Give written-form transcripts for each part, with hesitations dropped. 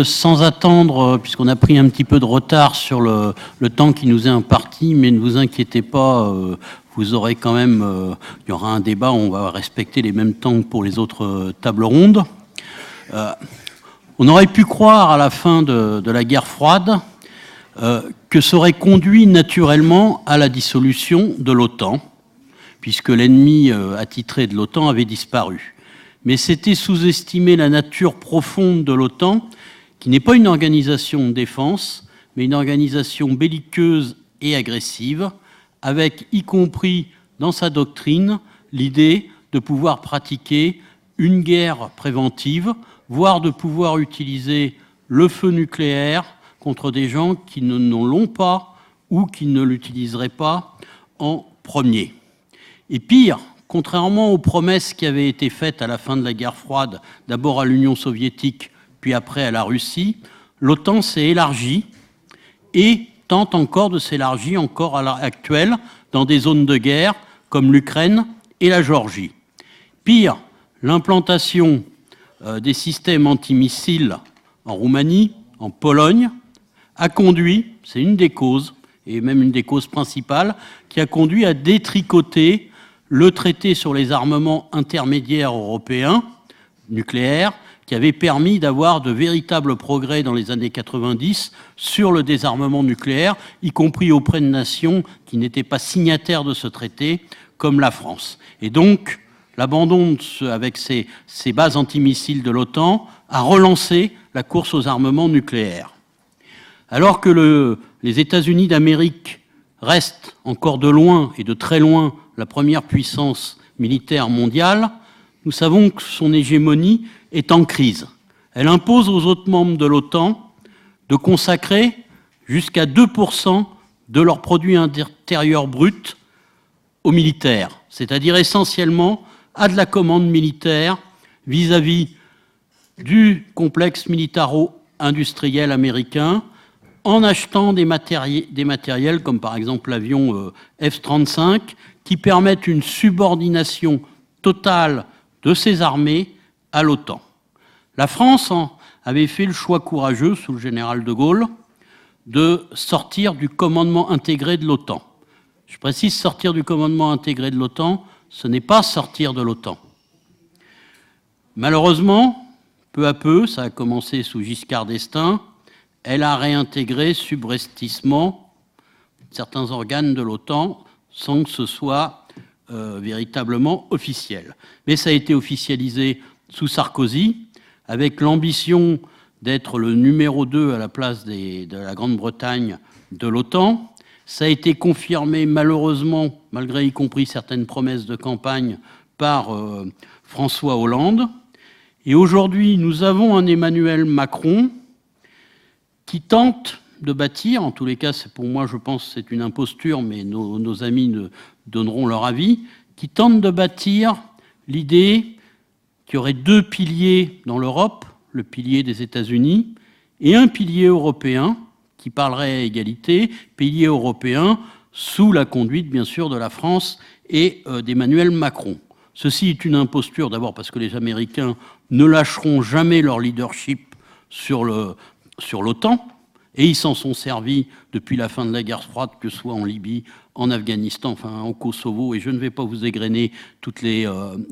Sans attendre, puisqu'on a pris un petit peu de retard sur le temps qui nous est imparti, mais ne vous inquiétez pas, vous aurez quand même, il y aura un débat, on va respecter les mêmes temps que pour les autres tables rondes. On aurait pu croire à la fin de la guerre froide que ça aurait conduit naturellement à la dissolution de l'OTAN, puisque l'ennemi attitré de l'OTAN avait disparu. Mais c'était sous-estimer la nature profonde de l'OTAN, qui n'est pas une organisation de défense, mais une organisation belliqueuse et agressive, avec, y compris dans sa doctrine, l'idée de pouvoir pratiquer une guerre préventive, voire de pouvoir utiliser le feu nucléaire contre des gens qui ne l'ont pas ou qui ne l'utiliseraient pas en premier. Et pire, contrairement aux promesses qui avaient été faites à la fin de la guerre froide, d'abord à l'Union soviétique, puis après à la Russie, l'OTAN s'est élargie et tente encore de s'élargir encore à l'heure actuelle dans des zones de guerre comme l'Ukraine et la Géorgie. Pire, l'implantation des systèmes antimissiles en Roumanie, en Pologne, a conduit, c'est une des causes, et même une des causes principales, qui a conduit à détricoter le traité sur les armements intermédiaires européens nucléaires, qui avait permis d'avoir de véritables progrès dans les années 90 sur le désarmement nucléaire, y compris auprès de nations qui n'étaient pas signataires de ce traité, comme la France. Et donc, l'abandon avec ces bases antimissiles de l'OTAN a relancé la course aux armements nucléaires. Alors que les États-Unis d'Amérique restent encore de loin et de très loin la première puissance militaire mondiale, nous savons que son hégémonie est en crise. Elle impose aux autres membres de l'OTAN de consacrer jusqu'à 2% de leur produit intérieur brut aux militaires, c'est-à-dire essentiellement à de la commande militaire vis-à-vis du complexe militaro-industriel américain, en achetant des matériels comme par exemple l'avion F-35, qui permettent une subordination totale de ces armées à l'OTAN. La France avait fait le choix courageux, sous le général de Gaulle, de sortir du commandement intégré de l'OTAN. Je précise, sortir du commandement intégré de l'OTAN, ce n'est pas sortir de l'OTAN. Malheureusement, peu à peu, ça a commencé sous Giscard d'Estaing, elle a réintégré subrepticement certains organes de l'OTAN sans que ce soit véritablement officiel. Mais ça a été officialisé sous Sarkozy, avec l'ambition d'être le numéro 2 à la place de la Grande-Bretagne de l'OTAN. Ça a été confirmé malheureusement, malgré y compris certaines promesses de campagne, par François Hollande. Et aujourd'hui, nous avons un Emmanuel Macron qui tente de bâtir, en tous les cas, c'est pour moi, je pense, c'est une imposture, mais nos amis donneront leur avis, qui tente de bâtir l'idée qu'il y aurait deux piliers dans l'Europe, le pilier des États-Unis et un pilier européen qui parlerait à égalité, pilier européen sous la conduite, bien sûr, de la France et d'Emmanuel Macron. Ceci est une imposture, d'abord parce que les Américains ne lâcheront jamais leur leadership sur l'OTAN, et ils s'en sont servis depuis la fin de la guerre froide, que ce soit en Libye, en Afghanistan, enfin au Kosovo, et je ne vais pas vous égrener toutes les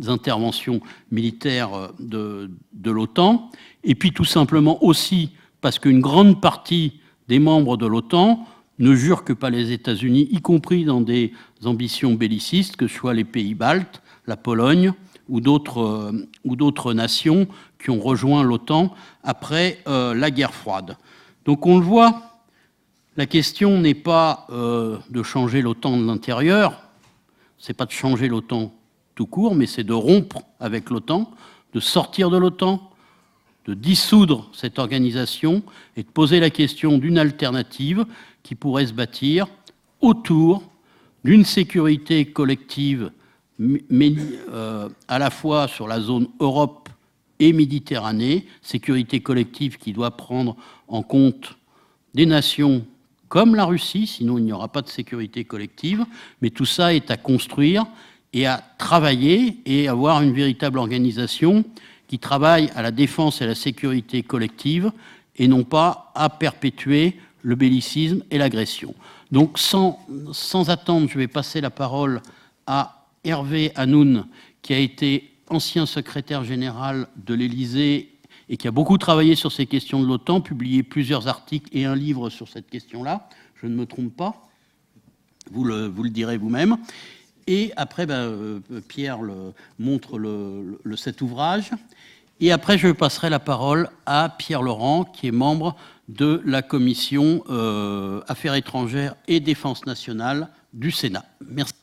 interventions militaires de l'OTAN, et puis tout simplement aussi parce qu'une grande partie des membres de l'OTAN ne jurent que pas les États-Unis, y compris dans des ambitions bellicistes, que ce soit les pays baltes, la Pologne ou d'autres nations qui ont rejoint l'OTAN après la guerre froide. Donc on le voit, la question n'est pas de changer l'OTAN de l'intérieur, c'est pas de changer l'OTAN tout court, mais c'est de rompre avec l'OTAN, de sortir de l'OTAN, de dissoudre cette organisation et de poser la question d'une alternative qui pourrait se bâtir autour d'une sécurité collective à la fois sur la zone Europe et Méditerranée, sécurité collective qui doit prendre en compte des nations comme la Russie, sinon il n'y aura pas de sécurité collective, mais tout ça est à construire et à travailler et avoir une véritable organisation qui travaillent à la défense et à la sécurité collective et non pas à perpétuer le bellicisme et l'agression. Donc sans attendre, je vais passer la parole à Hervé Hanoun, qui a été ancien secrétaire général de l'Élysée et qui a beaucoup travaillé sur ces questions de l'OTAN, publié plusieurs articles et un livre sur cette question-là. Je ne me trompe pas, vous le direz vous-même. Et après, Pierre montre cet ouvrage. Et après, je passerai la parole à Pierre Laurent, qui est membre de la commission Affaires étrangères et défense nationale du Sénat. Merci.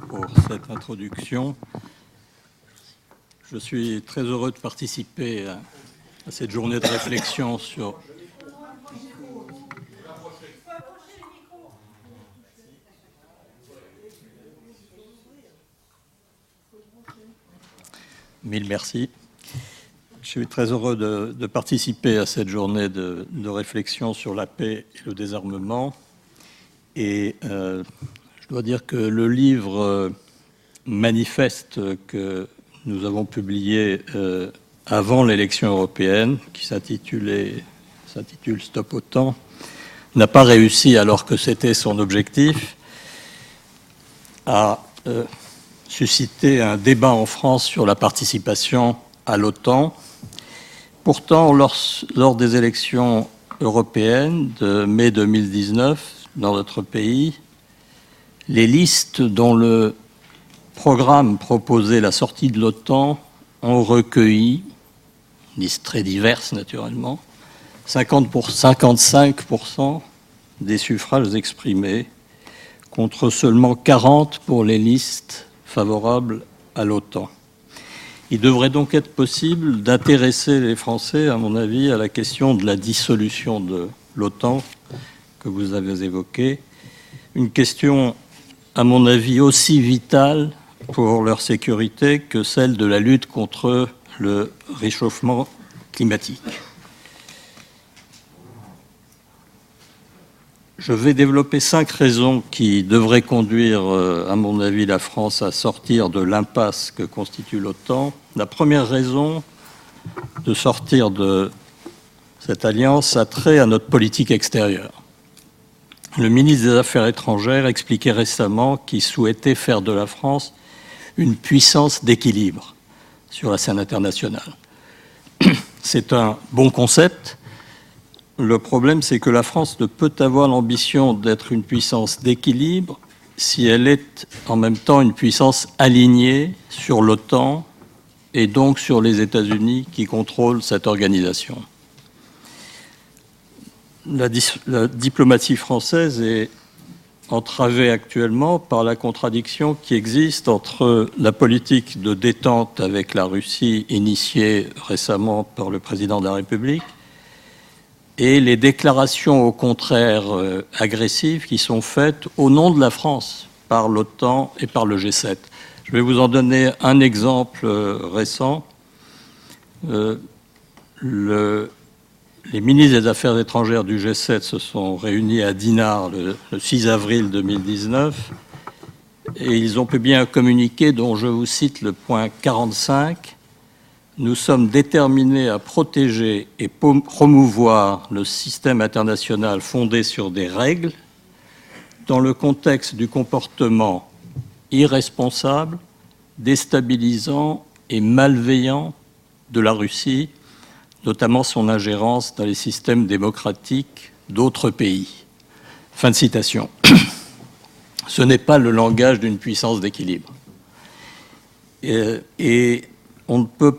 Pour cette introduction. Je suis très heureux de participer à cette journée de réflexion sur... Mille merci. Je suis très heureux de participer à cette journée de réflexion sur la paix et le désarmement. Et je dois dire que le livre manifeste que nous avons publié avant l'élection européenne, qui s'intitule « Stop OTAN », n'a pas réussi, alors que c'était son objectif, à susciter un débat en France sur la participation à l'OTAN. Pourtant, lors des élections européennes de mai 2019, dans notre pays, les listes dont le programme proposait la sortie de l'OTAN ont recueilli, listes très diverses naturellement, 55% des suffrages exprimés, contre seulement 40% pour les listes favorables à l'OTAN. Il devrait donc être possible d'intéresser les Français, à mon avis, à la question de la dissolution de l'OTAN que vous avez évoquée, une question à mon avis, aussi vitale pour leur sécurité que celle de la lutte contre le réchauffement climatique. Je vais développer 5 raisons qui devraient conduire, à mon avis, la France à sortir de l'impasse que constitue l'OTAN. La première raison de sortir de cette alliance a trait à notre politique extérieure. Le ministre des Affaires étrangères expliquait récemment qu'il souhaitait faire de la France une puissance d'équilibre sur la scène internationale. C'est un bon concept. Le problème, c'est que la France ne peut avoir l'ambition d'être une puissance d'équilibre si elle est en même temps une puissance alignée sur l'OTAN et donc sur les États-Unis qui contrôlent cette organisation. La diplomatie française est entravée actuellement par la contradiction qui existe entre la politique de détente avec la Russie initiée récemment par le président de la République et les déclarations au contraire agressives qui sont faites au nom de la France par l'OTAN et par le G7. Je vais vous en donner un exemple récent. Les ministres des Affaires étrangères du G7 se sont réunis à Dinard le 6 avril 2019 et ils ont publié un communiqué dont je vous cite le point 45. « Nous sommes déterminés à protéger et promouvoir le système international fondé sur des règles dans le contexte du comportement irresponsable, déstabilisant et malveillant de la Russie, notamment son ingérence dans les systèmes démocratiques d'autres pays. » Fin de citation. Ce n'est pas le langage d'une puissance d'équilibre. Et on ne peut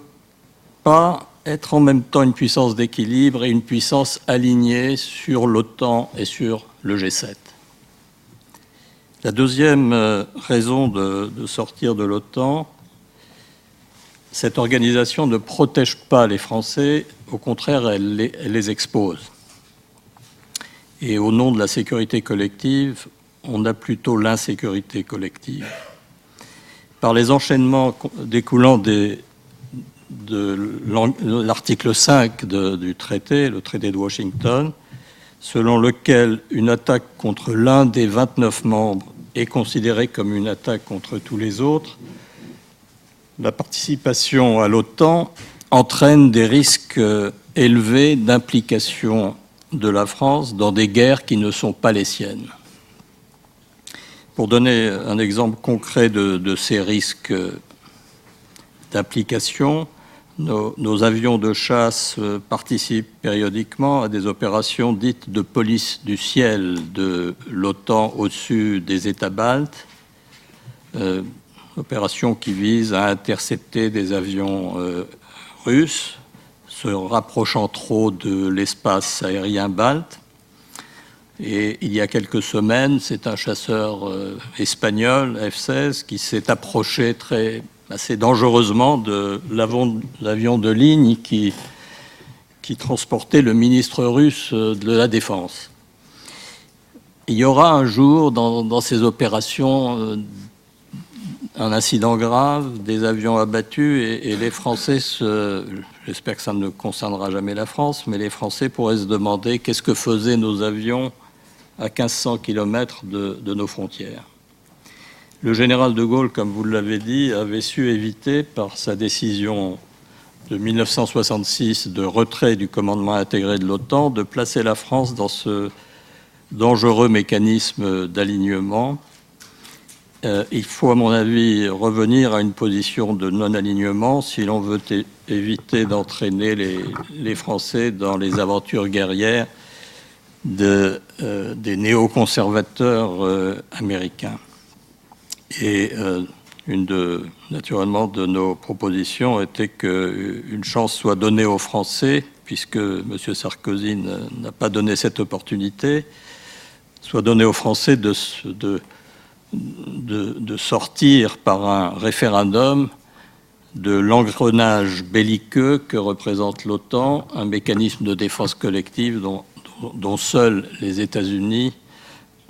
pas être en même temps une puissance d'équilibre et une puissance alignée sur l'OTAN et sur le G7. La deuxième raison de sortir de l'OTAN, cette organisation ne protège pas les Français, au contraire, elle les expose. Et au nom de la sécurité collective, on a plutôt l'insécurité collective. Par les enchaînements découlant de l'article 5 du traité, le traité de Washington, selon lequel une attaque contre l'un des 29 membres est considérée comme une attaque contre tous les autres, La participation à l'OTAN entraîne des risques élevés d'implication de la France dans des guerres qui ne sont pas les siennes. Pour donner un exemple concret de ces risques d'implication, nos avions de chasse participent périodiquement à des opérations dites de police du ciel de l'OTAN au-dessus des États baltes, opération qui vise à intercepter des avions russes se rapprochant trop de l'espace aérien balte. Et il y a quelques semaines, c'est un chasseur espagnol, F-16, qui s'est approché assez dangereusement de l'avion de ligne qui transportait le ministre russe de la Défense. Il y aura un jour dans ces opérations un incident grave, des avions abattus, et les Français, j'espère que ça ne concernera jamais la France, mais les Français pourraient se demander qu'est-ce que faisaient nos avions à 1500 km de nos frontières. Le général de Gaulle, comme vous l'avez dit, avait su éviter, par sa décision de 1966 de retrait du commandement intégré de l'OTAN, de placer la France dans ce dangereux mécanisme d'alignement. Il faut, à mon avis, revenir à une position de non-alignement si l'on veut éviter d'entraîner les Français dans les aventures guerrières des néoconservateurs américains. Et naturellement, de nos propositions était qu'une chance soit donnée aux Français, puisque M. Sarkozy n'a pas donné cette opportunité, soit donnée aux Français de sortir par un référendum de l'engrenage belliqueux que représente l'OTAN, un mécanisme de défense collective dont seuls les États-Unis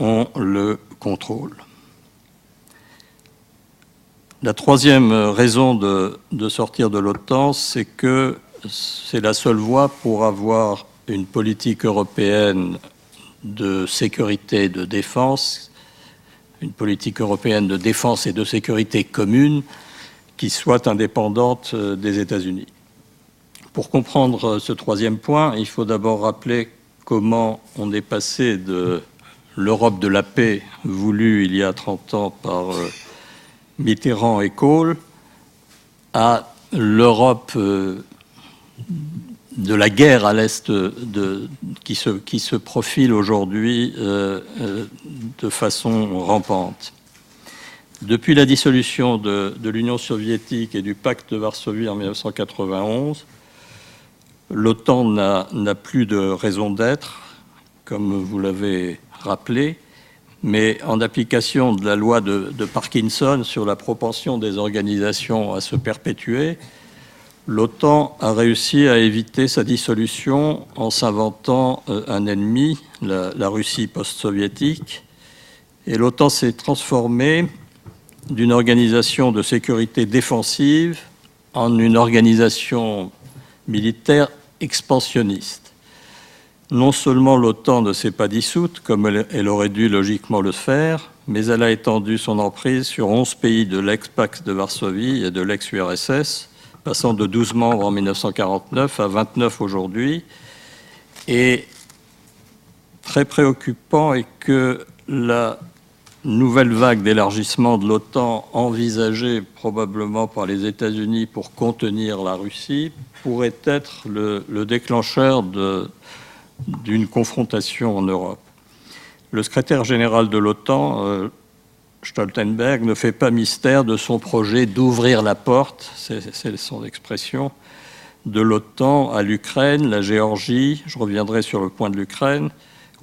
ont le contrôle. La troisième raison de sortir de l'OTAN, c'est que c'est la seule voie pour avoir une politique européenne de sécurité et de défense, une politique européenne de défense et de sécurité commune qui soit indépendante des États-Unis. Pour comprendre ce troisième point, il faut d'abord rappeler comment on est passé de l'Europe de la paix voulue il y a 30 ans par Mitterrand et Kohl à l'Europe de la guerre à l'Est qui se profile aujourd'hui de façon rampante. Depuis la dissolution de l'Union soviétique et du pacte de Varsovie en 1991, l'OTAN n'a plus de raison d'être, comme vous l'avez rappelé, mais en application de la loi de Parkinson sur la propension des organisations à se perpétuer, l'OTAN a réussi à éviter sa dissolution en s'inventant un ennemi, la Russie post-soviétique, et l'OTAN s'est transformée d'une organisation de sécurité défensive en une organisation militaire expansionniste. Non seulement l'OTAN ne s'est pas dissoute, comme elle aurait dû logiquement le faire, mais elle a étendu son emprise sur 11 pays de l'ex-Pacte de Varsovie et de l'ex-URSS, passant de 12 membres en 1949 à 29 aujourd'hui. Et très préoccupant est que la nouvelle vague d'élargissement de l'OTAN envisagée probablement par les États-Unis pour contenir la Russie pourrait être le déclencheur d'une confrontation en Europe. Le secrétaire général de l'OTAN, Stoltenberg, ne fait pas mystère de son projet d'ouvrir la porte, c'est son expression, de l'OTAN à l'Ukraine, la Géorgie, je reviendrai sur le point de l'Ukraine,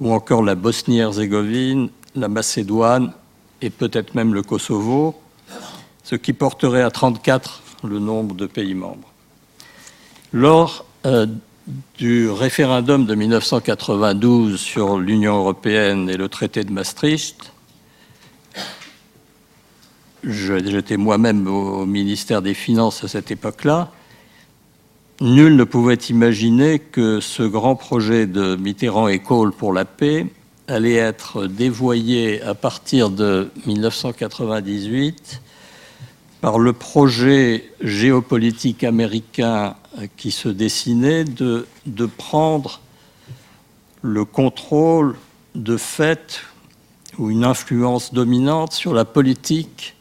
ou encore la Bosnie-Herzégovine, la Macédoine et peut-être même le Kosovo, ce qui porterait à 34 le nombre de pays membres. Lors du référendum de 1992 sur l'Union européenne et le traité de Maastricht, j'étais moi-même au ministère des Finances à cette époque-là, nul ne pouvait imaginer que ce grand projet de Mitterrand et Kohl pour la paix allait être dévoyé à partir de 1998 par le projet géopolitique américain qui se dessinait de prendre le contrôle de fait ou une influence dominante sur la politique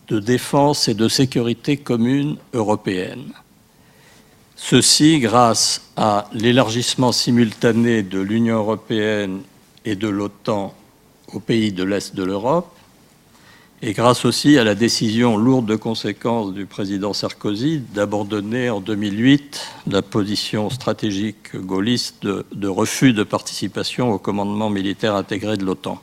de défense et de sécurité commune européenne. Ceci grâce à l'élargissement simultané de l'Union européenne et de l'OTAN aux pays de l'Est de l'Europe, et grâce aussi à la décision lourde de conséquences du président Sarkozy d'abandonner en 2008 la position stratégique gaulliste de refus de participation au commandement militaire intégré de l'OTAN.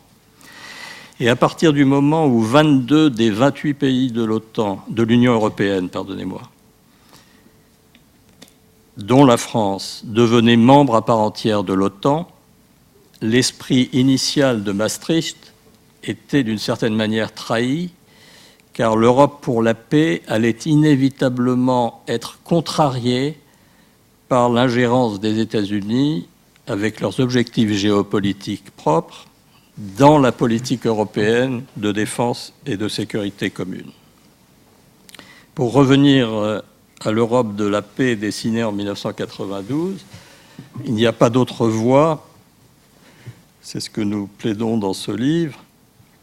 Et à partir du moment où 22 des 28 pays de l'OTAN, de l'Union européenne, dont la France, devenaient membres à part entière de l'OTAN, l'esprit initial de Maastricht était d'une certaine manière trahi, car l'Europe pour la paix allait inévitablement être contrariée par l'ingérence des États-Unis avec leurs objectifs géopolitiques propres dans la politique européenne de défense et de sécurité commune. Pour revenir à l'Europe de la paix dessinée en 1992, il n'y a pas d'autre voie, c'est ce que nous plaidons dans ce livre,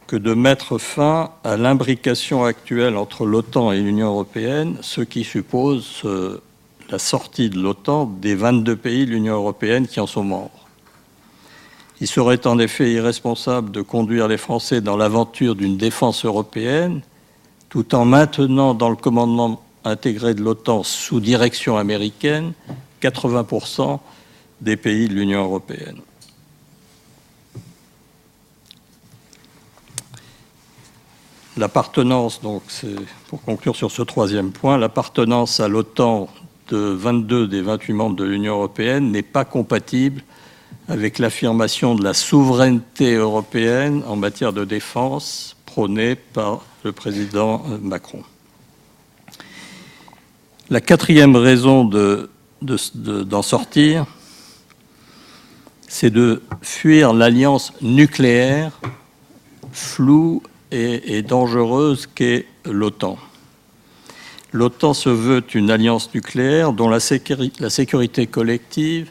que de mettre fin à l'imbrication actuelle entre l'OTAN et l'Union européenne, ce qui suppose la sortie de l'OTAN des 22 pays de l'Union européenne qui en sont membres. Il serait en effet irresponsable de conduire les Français dans l'aventure d'une défense européenne, tout en maintenant dans le commandement intégré de l'OTAN sous direction américaine 80% des pays de l'Union européenne. L'appartenance, donc, c'est pour conclure sur ce troisième point, l'appartenance à l'OTAN de 22 des 28 membres de l'Union européenne n'est pas compatible avec l'affirmation de la souveraineté européenne en matière de défense prônée par le président Macron. La quatrième raison d'en sortir, c'est de fuir l'alliance nucléaire floue et dangereuse qu'est l'OTAN. L'OTAN se veut une alliance nucléaire dont la sécurité collective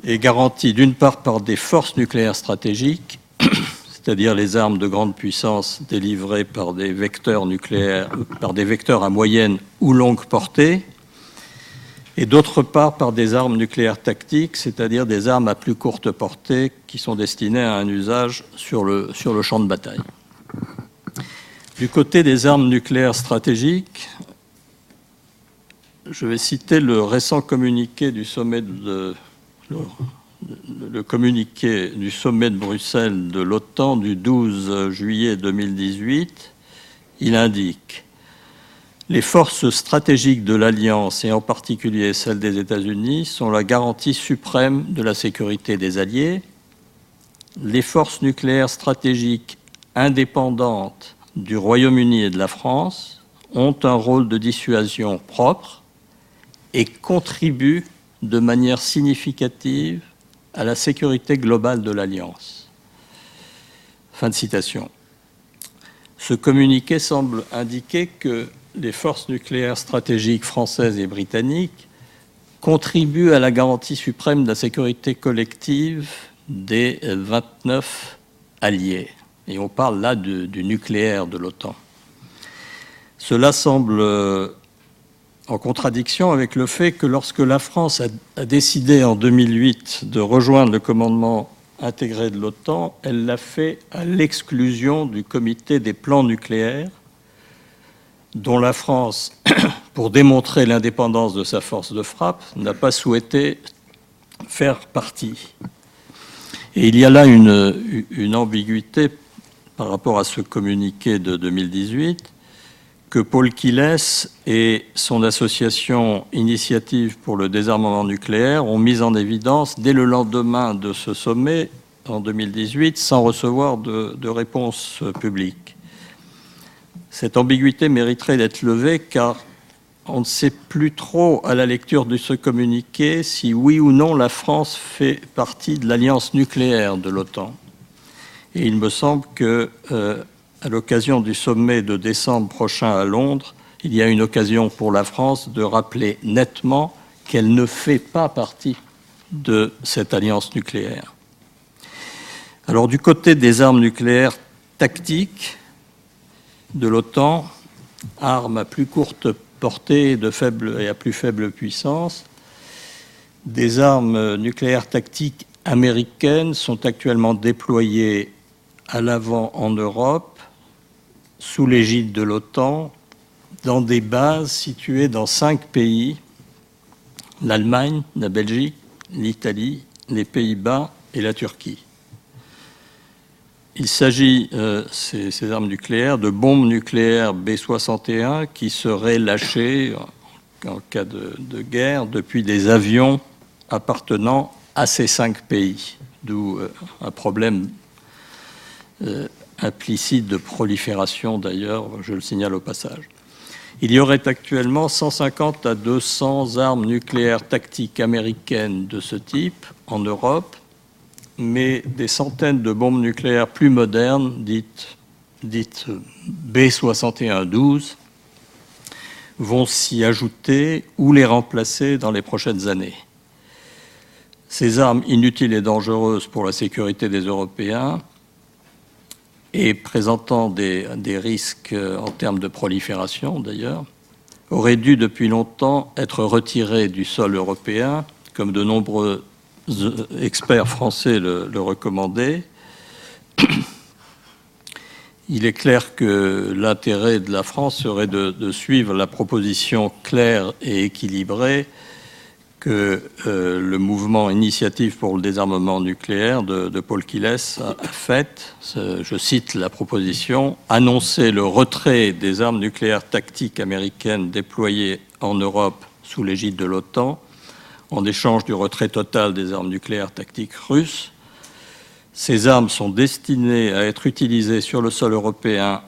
est garantie d'une part par des forces nucléaires stratégiques, c'est-à-dire les armes de grande puissance délivrées par des vecteurs nucléaires, par des vecteurs à moyenne ou longue portée, et d'autre part par des armes nucléaires tactiques, c'est-à-dire des armes à plus courte portée qui sont destinées à un usage sur le champ de bataille. Du côté des armes nucléaires stratégiques, je vais citer le récent communiqué du sommet de Bruxelles de l'OTAN du 12 juillet 2018. Il indique: les forces stratégiques de l'Alliance, et en particulier celles des États-Unis, sont la garantie suprême de la sécurité des alliés. Les forces nucléaires stratégiques indépendantes du Royaume-Uni et de la France ont un rôle de dissuasion propre et contribuent de manière significative à la sécurité globale de l'Alliance. Fin de citation. Ce communiqué semble indiquer que les forces nucléaires stratégiques françaises et britanniques contribuent à la garantie suprême de la sécurité collective des 29 alliés. Et on parle là du nucléaire de l'OTAN. Cela semble en contradiction avec le fait que lorsque la France a décidé en 2008 de rejoindre le commandement intégré de l'OTAN, elle l'a fait à l'exclusion du comité des plans nucléaires, dont la France, pour démontrer l'indépendance de sa force de frappe, n'a pas souhaité faire partie. Et il y a là une ambiguïté par rapport à ce communiqué de 2018 que Paul Quilles et son association Initiative pour le désarmement nucléaire ont mis en évidence dès le lendemain de ce sommet en 2018 sans recevoir de réponse publique. Cette ambiguïté mériterait d'être levée car on ne sait plus trop à la lecture de ce communiqué si oui ou non la France fait partie de l'alliance nucléaire de l'OTAN. Et il me semble que à l'occasion du sommet de décembre prochain à Londres, il y a une occasion pour la France de rappeler nettement qu'elle ne fait pas partie de cette alliance nucléaire. Alors, du côté des armes nucléaires tactiques de l'OTAN, armes à plus courte portée et à plus faible puissance, des armes nucléaires tactiques américaines sont actuellement déployées à l'avant en Europe, sous l'égide de l'OTAN, dans des bases situées dans 5 pays, l'Allemagne, la Belgique, l'Italie, les Pays-Bas et la Turquie. Il s'agit, ces armes nucléaires, de bombes nucléaires B-61 qui seraient lâchées en cas de guerre depuis des avions appartenant à ces 5 pays, d'où un problème implicite de prolifération, d'ailleurs, je le signale au passage. Il y aurait actuellement 150 à 200 armes nucléaires tactiques américaines de ce type en Europe, mais des centaines de bombes nucléaires plus modernes, dites B-61-12, vont s'y ajouter ou les remplacer dans les prochaines années. Ces armes inutiles et dangereuses pour la sécurité des Européens et présentant des risques en termes de prolifération d'ailleurs, auraient dû depuis longtemps être retirées du sol européen, comme de nombreux experts français le recommandaient. Il est clair que l'intérêt de la France serait de suivre la proposition claire et équilibrée que le mouvement Initiative pour le désarmement nucléaire de Paul Quilles a faite. Je cite la proposition: annoncer le retrait des armes nucléaires tactiques américaines déployées en Europe sous l'égide de l'OTAN, en échange du retrait total des armes nucléaires tactiques russes. Ces armes sont destinées à être utilisées sur le sol européen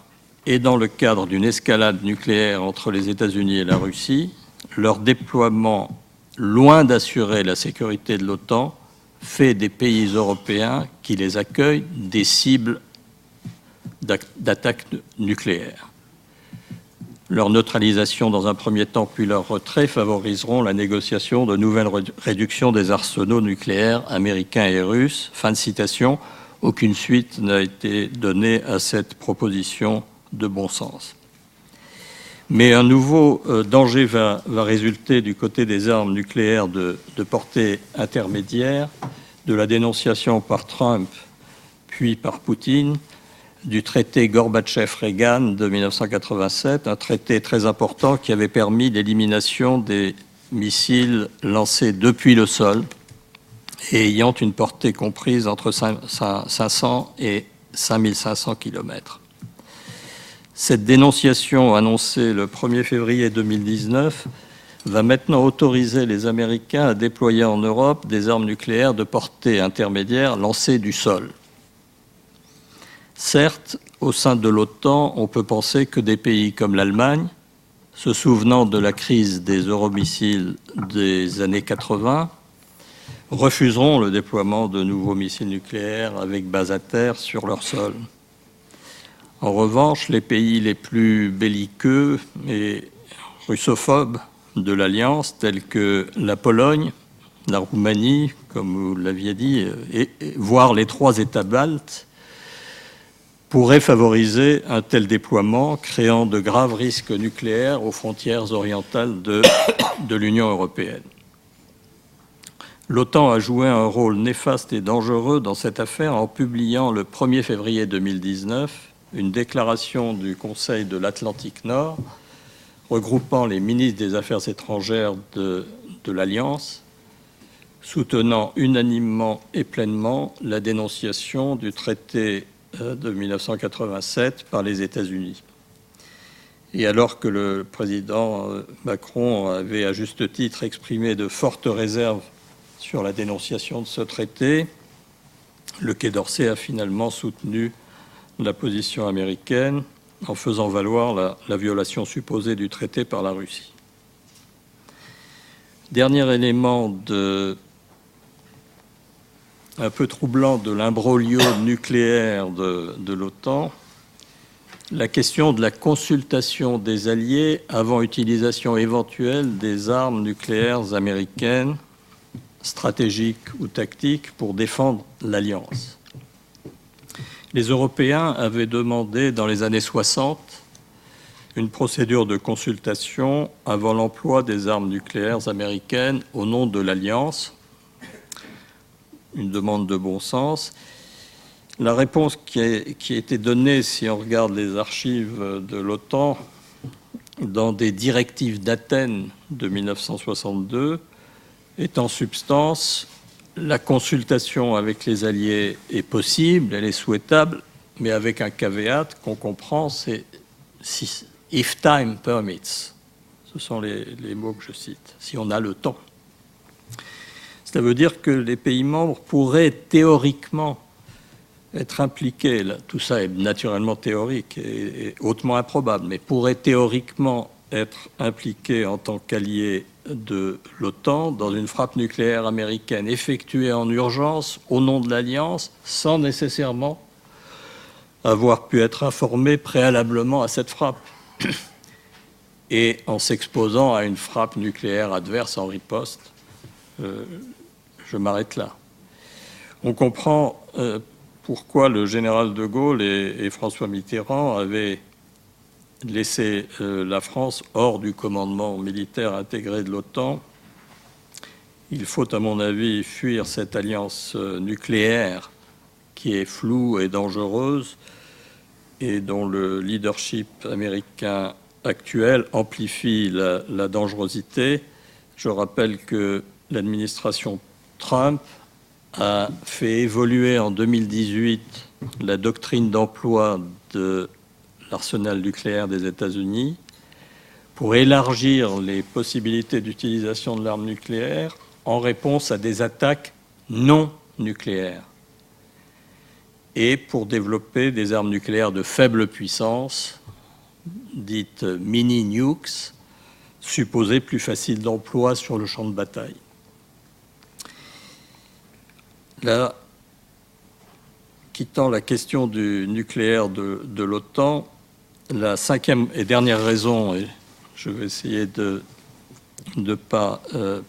et dans le cadre d'une escalade nucléaire entre les États-Unis et la Russie. Leur déploiement, loin d'assurer la sécurité de l'OTAN, fait des pays européens qui les accueillent des cibles d'attaques nucléaires. Leur neutralisation dans un premier temps, puis leur retrait, favoriseront la négociation de nouvelles réductions des arsenaux nucléaires américains et russes. Fin de citation. Aucune suite n'a été donnée à cette proposition de bon sens. Mais un nouveau danger va résulter du côté des armes nucléaires de portée intermédiaire, de la dénonciation par Trump puis par Poutine du traité Gorbatchev-Reagan de 1987, un traité très important qui avait permis l'élimination des missiles lancés depuis le sol et ayant une portée comprise entre 500 et 5500 km. Cette dénonciation annoncée le 1er février 2019 va maintenant autoriser les Américains à déployer en Europe des armes nucléaires de portée intermédiaire lancées du sol. Certes, au sein de l'OTAN, on peut penser que des pays comme l'Allemagne, se souvenant de la crise des euromissiles des années 80, refuseront le déploiement de nouveaux missiles nucléaires avec base à terre sur leur sol. En revanche, les pays les plus belliqueux et russophobes de l'Alliance, tels que la Pologne, la Roumanie, comme vous l'aviez dit, voire les 3 États baltes, pourrait favoriser un tel déploiement, créant de graves risques nucléaires aux frontières orientales de l'Union européenne. L'OTAN a joué un rôle néfaste et dangereux dans cette affaire en publiant le 1er février 2019 une déclaration du Conseil de l'Atlantique Nord regroupant les ministres des Affaires étrangères de l'Alliance, soutenant unanimement et pleinement la dénonciation du traité de 1987 par les États-Unis. Et alors que le président Macron avait à juste titre exprimé de fortes réserves sur la dénonciation de ce traité, le Quai d'Orsay a finalement soutenu la position américaine en faisant valoir la violation supposée du traité par la Russie. Dernier élément un peu troublant de l'imbroglio nucléaire de l'OTAN, la question de la consultation des alliés avant utilisation éventuelle des armes nucléaires américaines, stratégiques ou tactiques, pour défendre l'Alliance. Les Européens avaient demandé dans les années 60 une procédure de consultation avant l'emploi des armes nucléaires américaines au nom de l'Alliance, une demande de bon sens. La réponse qui a été donnée, si on regarde les archives de l'OTAN, dans des directives d'Athènes de 1962, est en substance: la consultation avec les alliés est possible, elle est souhaitable, mais avec un caveat qu'on comprend, c'est « if time permits ». Ce sont les mots que je cite, si on a le temps. Cela veut dire que les pays membres pourraient théoriquement être impliqués, tout ça est naturellement théorique et hautement improbable, mais pourraient théoriquement être impliqués en tant qu'alliés de l'OTAN dans une frappe nucléaire américaine effectuée en urgence au nom de l'Alliance, sans nécessairement avoir pu être informés préalablement à cette frappe, et en s'exposant à une frappe nucléaire adverse en riposte. Je m'arrête là. On comprend pourquoi le général de Gaulle et François Mitterrand avaient laissé la France hors du commandement militaire intégré de l'OTAN. Il faut, à mon avis, fuir cette alliance nucléaire qui est floue et dangereuse et dont le leadership américain actuel amplifie la dangerosité. Je rappelle que l'administration Trump a fait évoluer en 2018 la doctrine d'emploi de l'arsenal nucléaire des États-Unis pour élargir les possibilités d'utilisation de l'arme nucléaire en réponse à des attaques non nucléaires et pour développer des armes nucléaires de faible puissance, dites mini-nukes, supposées plus faciles d'emploi sur le champ de bataille. Là, quittant la question du nucléaire de l'OTAN, la cinquième et dernière raison, et je vais essayer de ne pas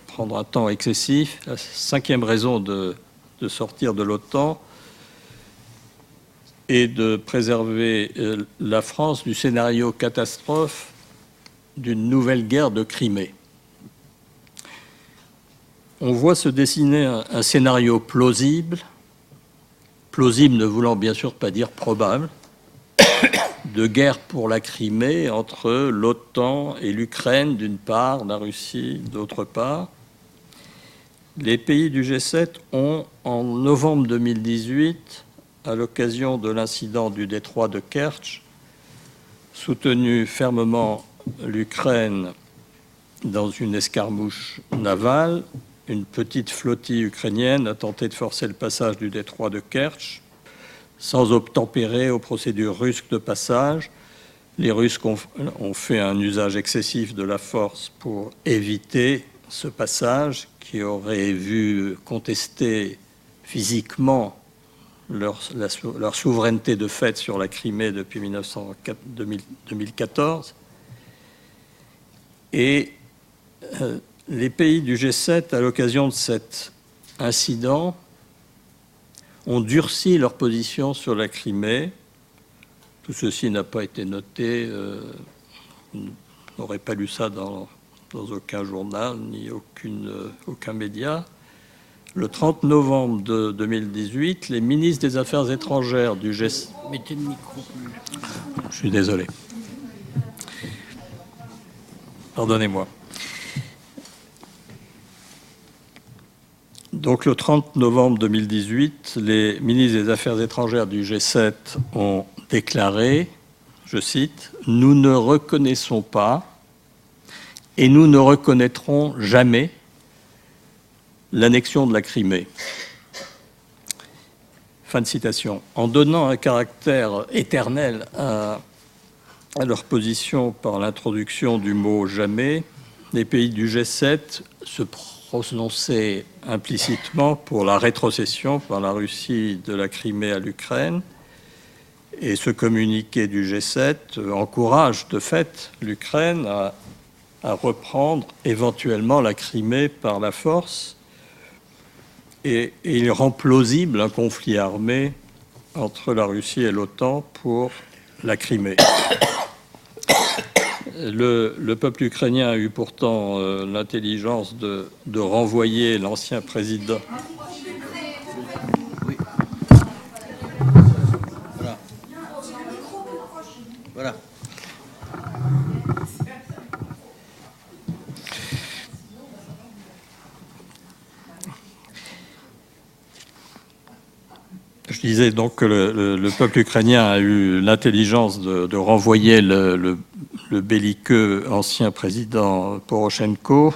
prendre un temps excessif, la cinquième raison de sortir de l'OTAN est de préserver la France du scénario catastrophe d'une nouvelle guerre de Crimée. On voit se dessiner un scénario plausible ne voulant bien sûr pas dire probable, de guerre pour la Crimée entre l'OTAN et l'Ukraine d'une part, la Russie d'autre part. Les pays du G7 ont, en novembre 2018, à l'occasion de l'incident du détroit de Kertch, soutenu fermement l'Ukraine dans une escarmouche navale. Une petite flottille ukrainienne a tenté de forcer le passage du détroit de Kertch sans obtempérer aux procédures russes de passage. Les Russes ont fait un usage excessif de la force pour éviter ce passage, qui aurait vu contester physiquement leur souveraineté de fait sur la Crimée depuis 2014. Et les pays du G7, à l'occasion de cet incident, ont durci leur position sur la Crimée. Tout ceci n'a pas été noté, on n'aurait pas lu ça dans aucun journal ni aucun média. Le 30 novembre 2018, les ministres des Affaires étrangères du G7... Mettez le micro. Je suis désolé. Pardonnez-moi. Donc le 30 novembre 2018, les ministres des Affaires étrangères du G7 ont déclaré, je cite, « Nous ne reconnaissons pas et nous ne reconnaîtrons jamais l'annexion de la Crimée. » Fin de citation. En donnant un caractère éternel à leur position par l'introduction du mot « jamais », les pays du G7 se prononçaient implicitement pour la rétrocession par la Russie de la Crimée à l'Ukraine Et ce communiqué du G7 encourage de fait l'Ukraine à reprendre éventuellement la Crimée par la force, et il rend plausible un conflit armé entre la Russie et l'OTAN pour la Crimée. Le peuple ukrainien a eu pourtant l'intelligence de renvoyer l'ancien président. Oui. Voilà. Voilà. Je disais donc que le peuple ukrainien a eu l'intelligence de renvoyer le belliqueux ancien président Poroshenko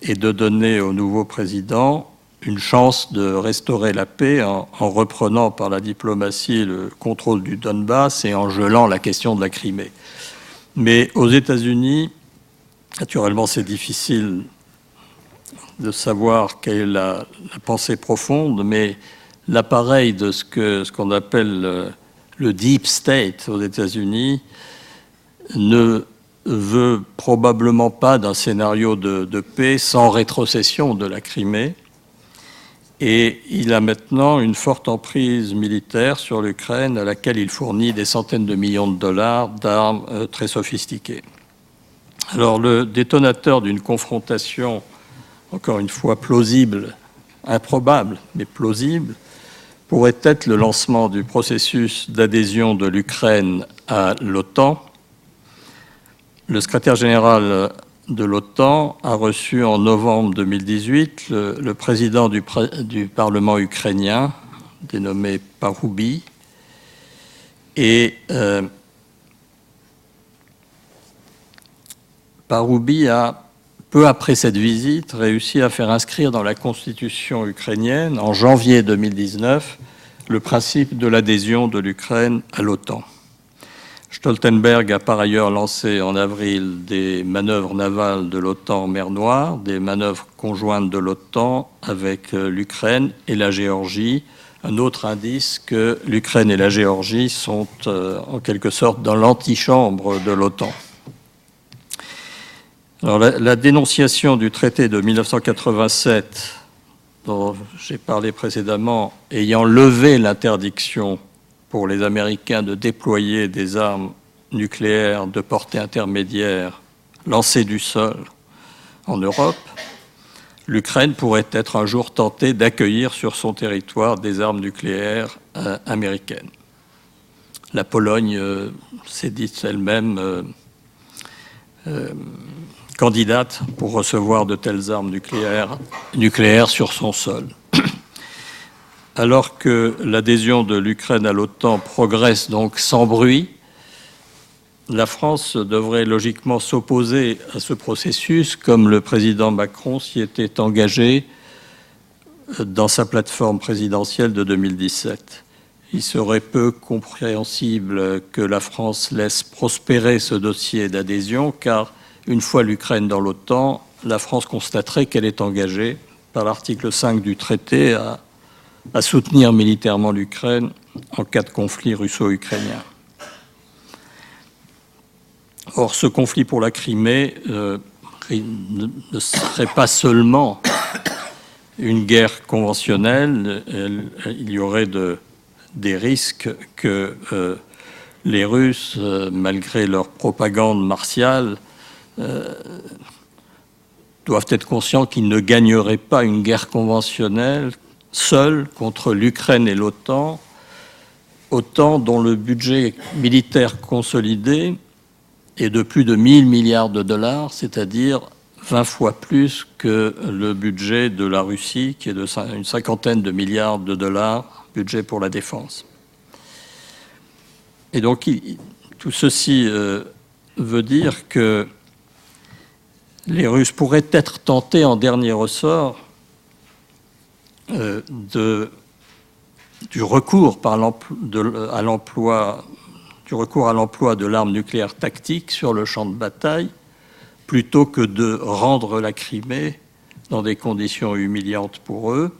et de donner au nouveau président une chance de restaurer la paix en reprenant par la diplomatie le contrôle du Donbass et en gelant la question de la Crimée. Mais aux États-Unis, naturellement, c'est difficile de savoir quelle est la pensée profonde, mais l'appareil de ce qu'on appelle le deep state aux États-Unis ne veut probablement pas d'un scénario de paix sans rétrocession de la Crimée, et il a maintenant une forte emprise militaire sur l'Ukraine à laquelle il fournit des centaines de millions de dollars d'armes très sophistiquées. Alors le détonateur d'une confrontation, encore une fois plausible, improbable, mais plausible, pourrait être le lancement du processus d'adhésion de l'Ukraine à l'OTAN. Le secrétaire général de l'OTAN a reçu en novembre 2018 le président du Parlement ukrainien, dénommé Paroubi, et Paroubi a, peu après cette visite, réussi à faire inscrire dans la constitution ukrainienne, en janvier 2019, le principe de l'adhésion de l'Ukraine à l'OTAN. Stoltenberg a par ailleurs lancé en avril des manœuvres navales de l'OTAN en mer Noire, des manœuvres conjointes de l'OTAN avec l'Ukraine et la Géorgie. Un autre indice que l'Ukraine et la Géorgie sont en quelque sorte dans l'antichambre de l'OTAN. Alors, la dénonciation du traité de 1987, dont j'ai parlé précédemment, ayant levé l'interdiction pour les Américains de déployer des armes nucléaires de portée intermédiaire lancées du sol en Europe, l'Ukraine pourrait être un jour tentée d'accueillir sur son territoire des armes nucléaires américaines. La Pologne s'est dite elle-même candidate pour recevoir de telles armes nucléaires sur son sol. Alors que l'adhésion de l'Ukraine à l'OTAN progresse donc sans bruit, la France devrait logiquement s'opposer à ce processus, comme le président Macron s'y était engagé dans sa plateforme présidentielle de 2017. Il serait peu compréhensible que la France laisse prospérer ce dossier d'adhésion, car une fois l'Ukraine dans l'OTAN, la France constaterait qu'elle est engagée par l'article 5 du traité à soutenir militairement l'Ukraine en cas de conflit russo-ukrainien. Or, ce conflit pour la Crimée ne serait pas seulement une guerre conventionnelle, il y aurait des risques que les Russes, malgré leur propagande martiale, doivent être conscients qu'ils ne gagneraient pas une guerre conventionnelle seuls contre l'Ukraine et l'OTAN, OTAN dont le budget militaire consolidé est de plus de 1000 milliards de dollars, c'est-à-dire 20 fois plus que le budget de la Russie, qui est de une cinquantaine de milliards de dollars, budget pour la défense. Et donc, tout ceci veut dire que les Russes pourraient être tentés en dernier ressort du recours à l'emploi de l'arme nucléaire tactique sur le champ de bataille, plutôt que de rendre la Crimée dans des conditions humiliantes pour eux.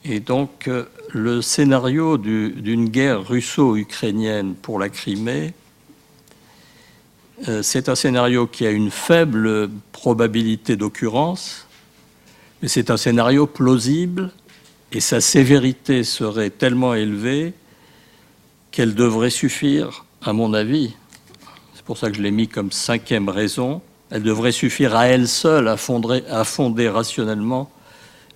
Et donc, le scénario d'une guerre russo-ukrainienne pour la Crimée, c'est un scénario qui a une faible probabilité d'occurrence, mais c'est un scénario plausible et sa sévérité serait tellement élevée qu'elle devrait suffire, à mon avis, c'est pour ça que je l'ai mis comme 5e raison, elle devrait suffire à elle seule à fonder rationnellement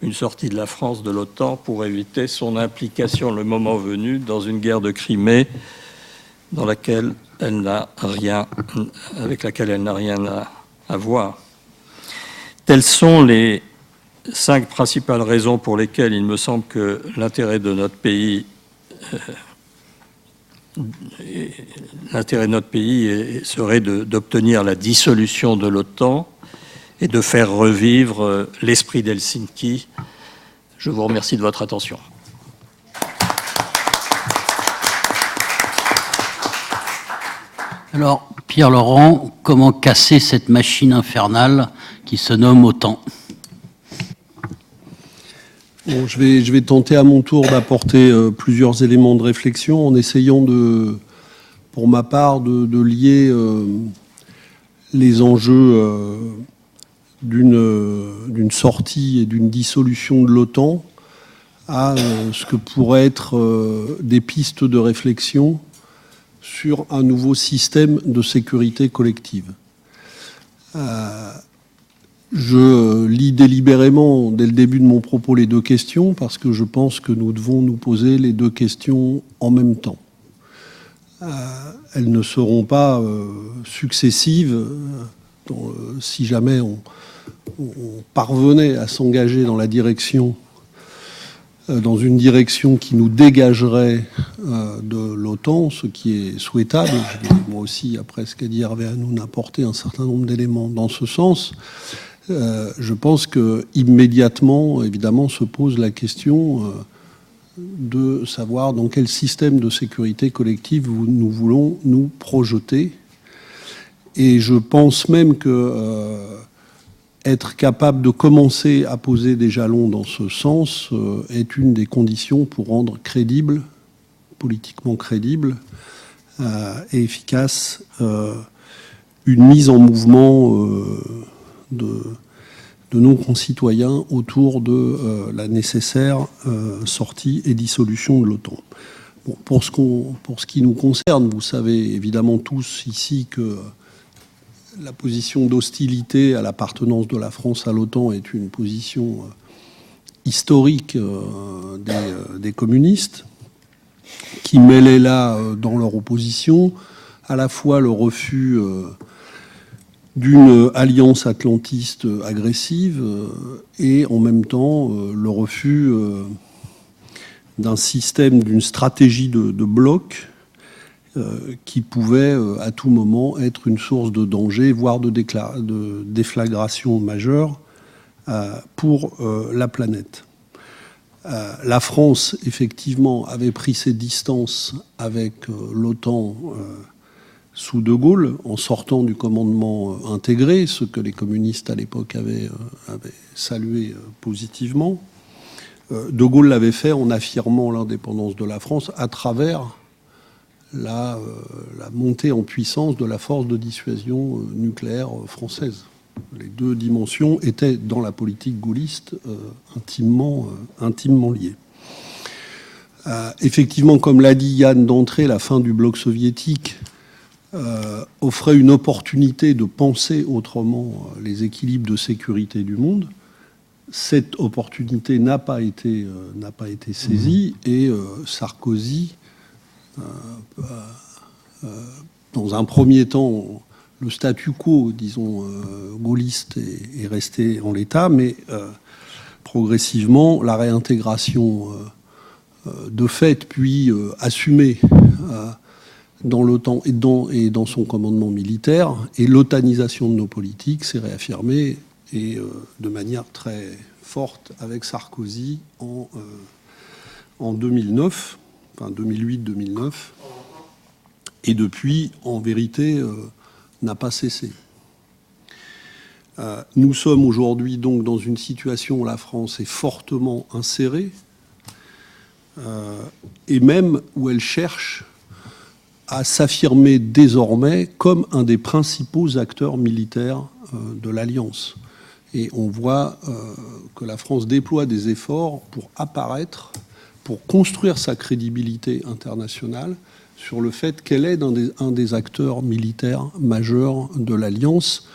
une sortie de la France de l'OTAN pour éviter son implication le moment venu dans une guerre de Crimée dans laquelle elle n'a rien, avec laquelle elle n'a rien à voir. Telles sont les 5 principales raisons pour lesquelles il me semble que l'intérêt de notre pays serait d'obtenir la dissolution de l'OTAN et de faire revivre l'esprit d'Helsinki. Je vous remercie de votre attention. Alors, Pierre Laurent, comment casser cette machine infernale qui se nomme OTAN ? Bon, je vais tenter à mon tour d'apporter plusieurs éléments de réflexion en essayant pour ma part, de lier les enjeux d'une sortie et d'une dissolution de l'OTAN à ce que pourraient être des pistes de réflexion sur un nouveau système de sécurité collective. Je lis délibérément, dès le début de mon propos, les 2 questions, parce que je pense que nous devons nous poser les 2 questions en même temps. Elles ne seront pas successives si jamais on parvenait à s'engager dans dans une direction qui nous dégagerait de l'OTAN, ce qui est souhaitable. Je vais, moi aussi, après ce qu'a dit Hervé Hanoun, apporter un certain nombre d'éléments dans ce sens. Je pense que immédiatement, évidemment, se pose la question de savoir dans quel système de sécurité collective nous voulons nous projeter. Et je pense même que être capable de commencer à poser des jalons dans ce sens est une des conditions pour rendre crédible, politiquement crédible et efficace, une mise en mouvement de nos concitoyens autour de la nécessaire sortie et dissolution de l'OTAN. Bon, pour ce qui nous concerne, vous savez évidemment tous ici que la position d'hostilité à l'appartenance de la France à l'OTAN est une position historique des communistes, qui mêlaient là, dans leur opposition, à la fois le refus d'une alliance atlantiste agressive et en même temps le refus d'un système, d'une stratégie de bloc qui pouvait à tout moment être une source de danger, voire de déflagration majeure pour la planète. La France, effectivement, avait pris ses distances avec l'OTAN sous De Gaulle, en sortant du commandement intégré, ce que les communistes à l'époque avaient salué positivement. De Gaulle l'avait fait en affirmant l'indépendance de la France à travers la montée en puissance de la force de dissuasion nucléaire française. Les 2 dimensions étaient dans la politique gaulliste intimement liées. Effectivement, comme l'a dit Yann d'entrée, la fin du bloc soviétique offrait une opportunité de penser autrement les équilibres de sécurité du monde. Cette opportunité n'a pas été saisie et Sarkozy, dans un premier temps, le statu quo, disons, gaulliste est resté en l'état, mais progressivement, la réintégration de fait, puis assumée dans l'OTAN et dans son commandement militaire, et l'otanisation de nos politiques s'est réaffirmée, et de manière très forte avec Sarkozy en 2009, enfin 2008-2009, et depuis, en vérité, n'a pas cessé. Nous sommes aujourd'hui donc dans une situation où la France est fortement insérée et même où elle cherche à s'affirmer désormais comme un des principaux acteurs militaires de l'Alliance. Et on voit que la France déploie des efforts pour apparaître, pour construire sa crédibilité internationale sur le fait qu'elle est un des acteurs militaires majeurs de l'Alliance,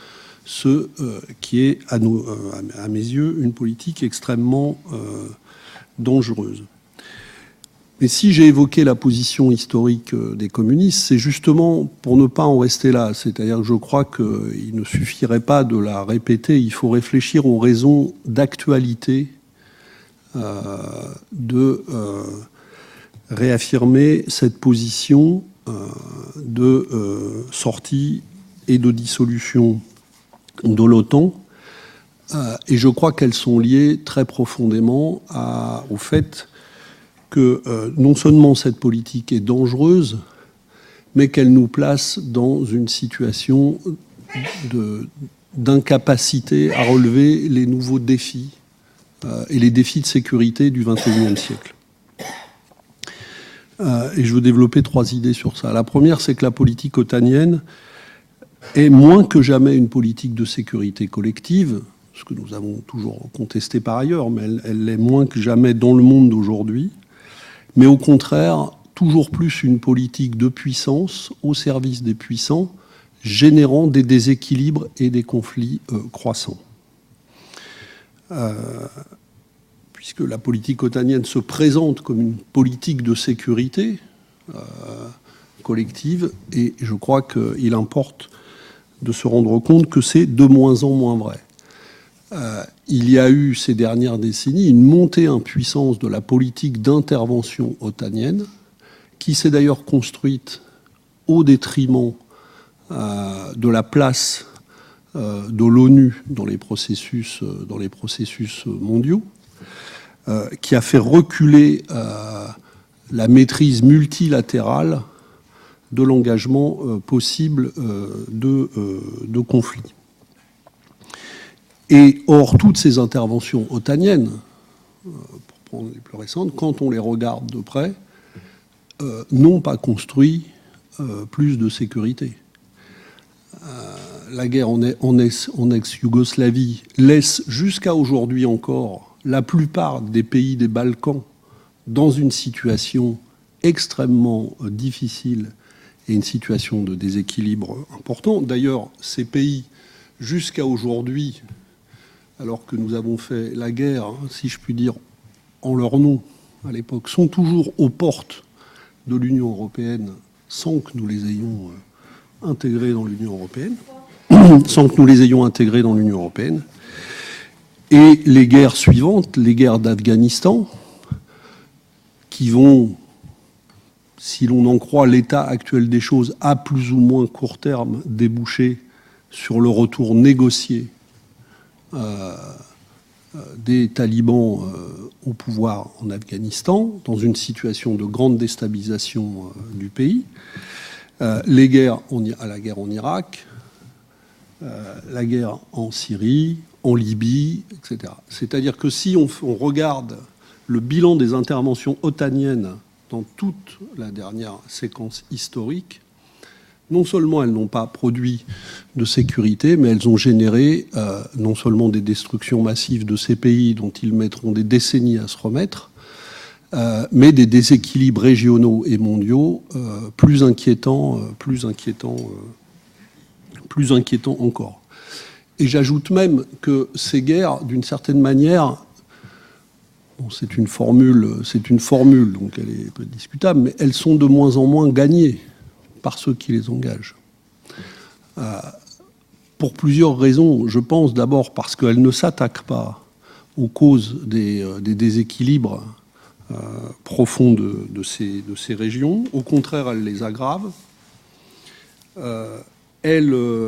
ce qui est, à mes yeux, une politique extrêmement dangereuse. Mais si j'ai évoqué la position historique des communistes, c'est justement pour ne pas en rester là. C'est-à-dire que je crois qu'il ne suffirait pas de la répéter, il faut réfléchir aux raisons d'actualité de réaffirmer cette position de sortie et de dissolution de l'OTAN. Et je crois qu'elles sont liées très profondément au fait que non seulement cette politique est dangereuse, mais qu'elle nous place dans une situation d'incapacité à relever les nouveaux défis et les défis de sécurité du XXIe siècle. Et je veux développer 3 idées sur ça. La première, c'est que la politique otanienne est moins que jamais une politique de sécurité collective, ce que nous avons toujours contesté par ailleurs, mais elle l'est moins que jamais dans le monde d'aujourd'hui, mais au contraire, toujours plus une politique de puissance au service des puissants, générant des déséquilibres et des conflits croissants. Puisque la politique otanienne se présente comme une politique de sécurité collective, et je crois qu'il importe de se rendre compte que c'est de moins en moins vrai. Il y a eu ces dernières décennies une montée en puissance de la politique d'intervention otanienne, qui s'est d'ailleurs construite au détriment de la place de l'ONU dans les processus mondiaux, qui a fait reculer la maîtrise multilatérale de l'engagement possible de conflits. Et or, toutes ces interventions otaniennes, pour prendre les plus récentes, quand on les regarde de près, n'ont pas construit plus de sécurité. La guerre en ex-Yougoslavie laisse jusqu'à aujourd'hui encore la plupart des pays des Balkans dans une situation extrêmement difficile et une situation de déséquilibre important. D'ailleurs, ces pays, jusqu'à aujourd'hui, alors que nous avons fait la guerre, si je puis dire, en leur nom à l'époque, sont toujours aux portes de l'Union européenne sans que nous les ayons intégrés dans l'Union européenne, Et les guerres suivantes, les guerres d'Afghanistan, qui vont, si l'on en croit l'état actuel des choses, à plus ou moins court terme, déboucher sur le retour négocié des talibans au pouvoir en Afghanistan, dans une situation de grande déstabilisation du pays, la guerre en Irak, la guerre en Syrie, en Libye, etc. C'est-à-dire que si on regarde le bilan des interventions otaniennes dans toute la dernière séquence historique, non seulement elles n'ont pas produit de sécurité, mais elles ont généré non seulement des destructions massives de ces pays dont ils mettront des décennies à se remettre, mais des déséquilibres régionaux et mondiaux plus inquiétants encore. Et j'ajoute même que ces guerres, d'une certaine manière, bon, c'est une formule, donc elle est peu discutable, mais elles sont de moins en moins gagnées par ceux qui les engagent. Pour plusieurs raisons. Je pense d'abord parce qu'elles ne s'attaquent pas aux causes des déséquilibres profonds de ces régions. Au contraire, elles les aggravent. Elles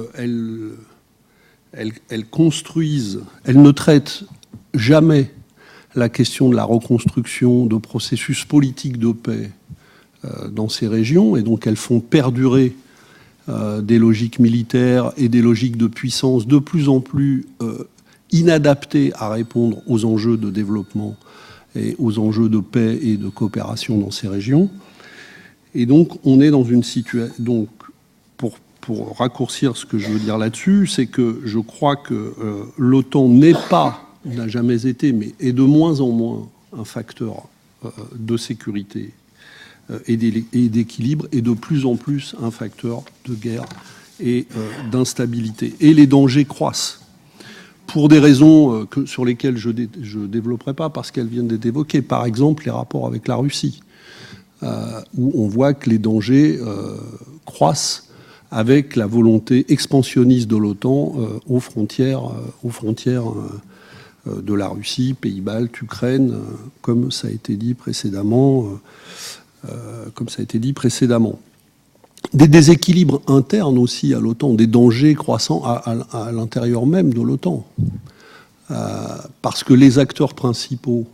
construisent, elles ne traitent jamais la question de la reconstruction de processus politiques de paix dans ces régions, et donc elles font perdurer des logiques militaires et des logiques de puissance de plus en plus inadaptées à répondre aux enjeux de développement et aux enjeux de paix et de coopération dans ces régions. Et donc, on est dans une situation... Donc, pour raccourcir ce que je veux dire là-dessus, c'est que je crois que l'OTAN n'a jamais été, mais est de moins en moins un facteur de sécurité et d'équilibre, et de plus en plus un facteur de guerre et d'instabilité. Et les dangers croissent, pour des raisons sur lesquelles je ne développerai pas, parce qu'elles viennent d'être évoquées. Par exemple, les rapports avec la Russie, où on voit que les dangers croissent avec la volonté expansionniste de l'OTAN aux frontières de la Russie, pays baltes, Ukraine, comme ça a été dit précédemment. Des déséquilibres internes aussi à l'OTAN, des dangers croissants à l'intérieur même de l'OTAN. Parce que les acteurs principaux,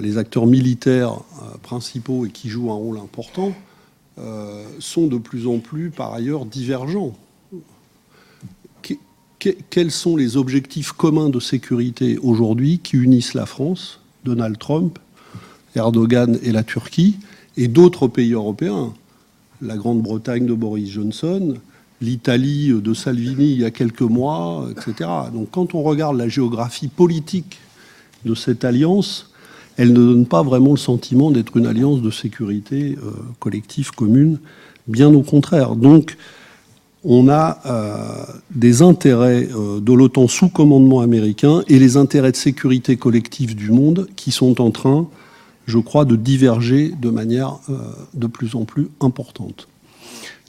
les acteurs militaires principaux et qui jouent un rôle important, sont de plus en plus, par ailleurs, divergents. Quels sont les objectifs communs de sécurité aujourd'hui qui unissent la France, Donald Trump, Erdogan et la Turquie, et d'autres pays européens, la Grande-Bretagne de Boris Johnson, l'Italie de Salvini il y a quelques mois, etc. Donc quand on regarde la géographie politique de cette alliance, elle ne donne pas vraiment le sentiment d'être une alliance de sécurité collective, commune, bien au contraire. Donc, on a des intérêts de l'OTAN sous commandement américain et les intérêts de sécurité collective du monde qui sont en train, je crois, de diverger de manière de plus en plus importante.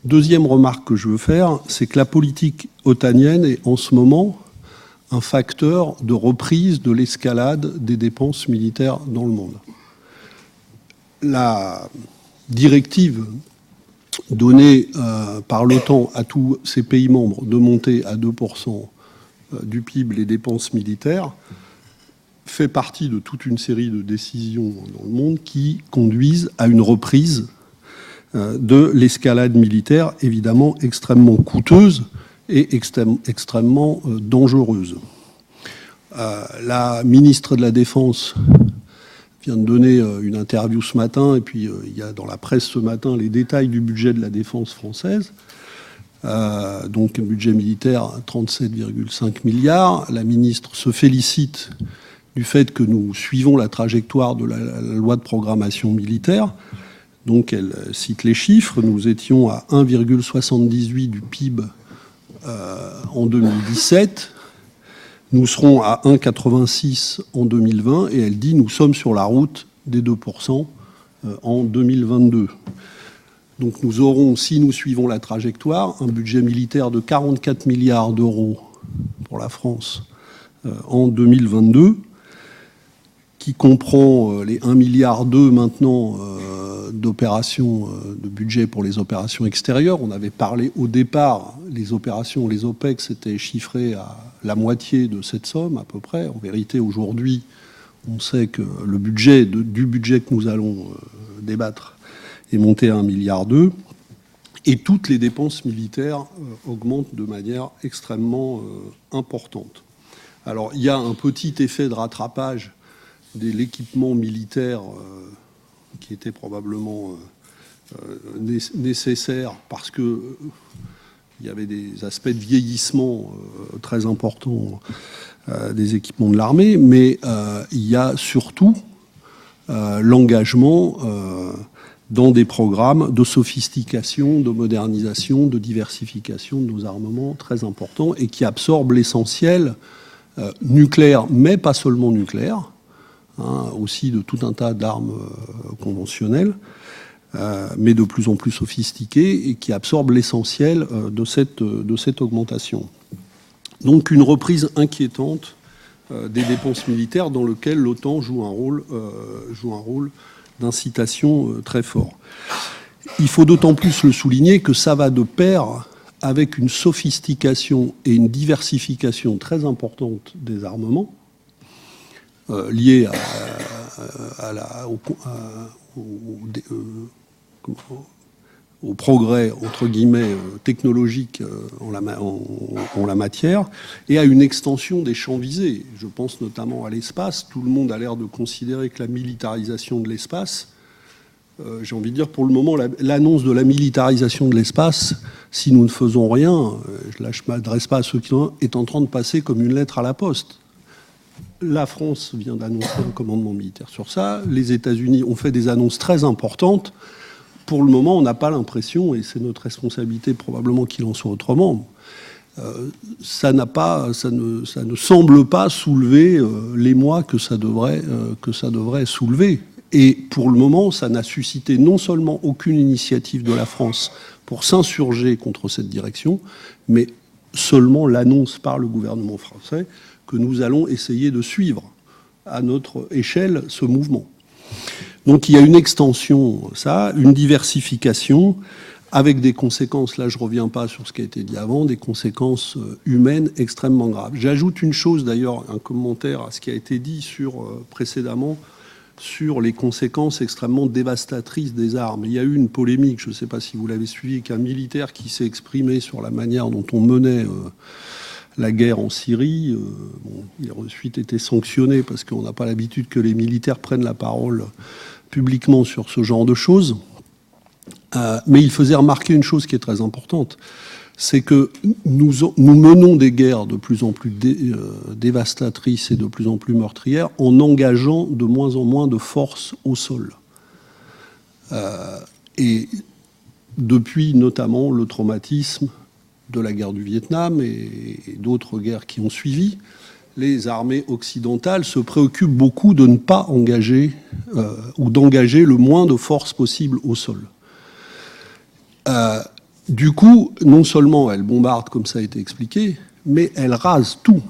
Deuxième remarque que je veux faire, c'est que la politique otanienne est en ce moment un facteur de reprise de l'escalade des dépenses militaires dans le monde. La directive donnée par l'OTAN à tous ses pays membres de monter à 2% du PIB les dépenses militaires fait partie de toute une série de décisions dans le monde qui conduisent à une reprise de l'escalade militaire, évidemment extrêmement coûteuse et extrêmement dangereuse. La ministre de la Défense vient de donner une interview ce matin, et puis il y a dans la presse ce matin les détails du budget de la défense française. Donc un budget militaire à 37,5 milliards. La ministre se félicite du fait que nous suivons la trajectoire de la loi de programmation militaire. Donc elle cite les chiffres. Nous étions à 1,78 du PIB en 2017, nous serons à 1,86 en 2020, et elle dit nous sommes sur la route des 2% en 2022. Donc nous aurons, si nous suivons la trajectoire, un budget militaire de 44 milliards d'euros pour la France en 2022, qui comprend les 1,2 milliard maintenant d'opérations, de budget pour les opérations extérieures. On avait parlé au départ, les opérations, les OPEX étaient chiffrées à la moitié de cette somme à peu près. En vérité, aujourd'hui, on sait que le budget du budget que nous allons débattre est monté à 1,2 milliard. Et toutes les dépenses militaires augmentent de manière extrêmement importante. Alors, il y a un petit effet de rattrapage de l'équipement militaire qui était probablement nécessaire parce que il y avait des aspects de vieillissement très importants des équipements de l'armée, mais il y a surtout l'engagement dans des programmes de sophistication, de modernisation, de diversification de nos armements très importants et qui absorbent l'essentiel nucléaire, mais pas seulement nucléaire, aussi de tout un tas d'armes conventionnelles, mais de plus en plus sophistiquées et qui absorbent l'essentiel de cette augmentation. Donc une reprise inquiétante des dépenses militaires dans lequel l'OTAN joue un rôle d'incitation très fort. Il faut d'autant plus le souligner que ça va de pair avec une sophistication et une diversification très importante des armements, liées au progrès, entre guillemets, technologique en la matière, et à une extension des champs visés. Je pense notamment à l'espace. Tout le monde a l'air de considérer que la militarisation de l'espace, j'ai envie de dire pour le moment, l'annonce de la militarisation de l'espace, si nous ne faisons rien, là je ne m'adresse pas à ceux qui sont, est en train de passer comme une lettre à la poste. La France vient d'annoncer un commandement militaire sur ça. Les États-Unis ont fait des annonces très importantes. Pour le moment, on n'a pas l'impression, et c'est notre responsabilité probablement qu'il en soit autrement, ça ne semble pas soulever l'émoi que ça devrait soulever. Et pour le moment, ça n'a suscité non seulement aucune initiative de la France pour s'insurger contre cette direction, mais seulement l'annonce par le gouvernement français que nous allons essayer de suivre à notre échelle ce mouvement. Donc il y a une extension, une diversification, avec des conséquences, là je ne reviens pas sur ce qui a été dit avant, des conséquences humaines extrêmement graves. J'ajoute une chose d'ailleurs, un commentaire à ce qui a été dit précédemment sur les conséquences extrêmement dévastatrices des armes. Il y a eu une polémique, je ne sais pas si vous l'avez suivi, avec un militaire qui s'est exprimé sur la manière dont on menait la guerre en Syrie. Il a ensuite été sanctionné parce qu'on n'a pas l'habitude que les militaires prennent la parole publiquement sur ce genre de choses. Mais il faisait remarquer une chose qui est très importante, c'est que nous menons des guerres de plus en plus dévastatrices et de plus en plus meurtrières en engageant de moins en moins de forces au sol. Et depuis notamment le traumatisme de la guerre du Vietnam et d'autres guerres qui ont suivi, les armées occidentales se préoccupent beaucoup de ne pas engager ou d'engager le moins de forces possible au sol. Du coup, non seulement elles bombardent, comme ça a été expliqué, mais elles rasent tout.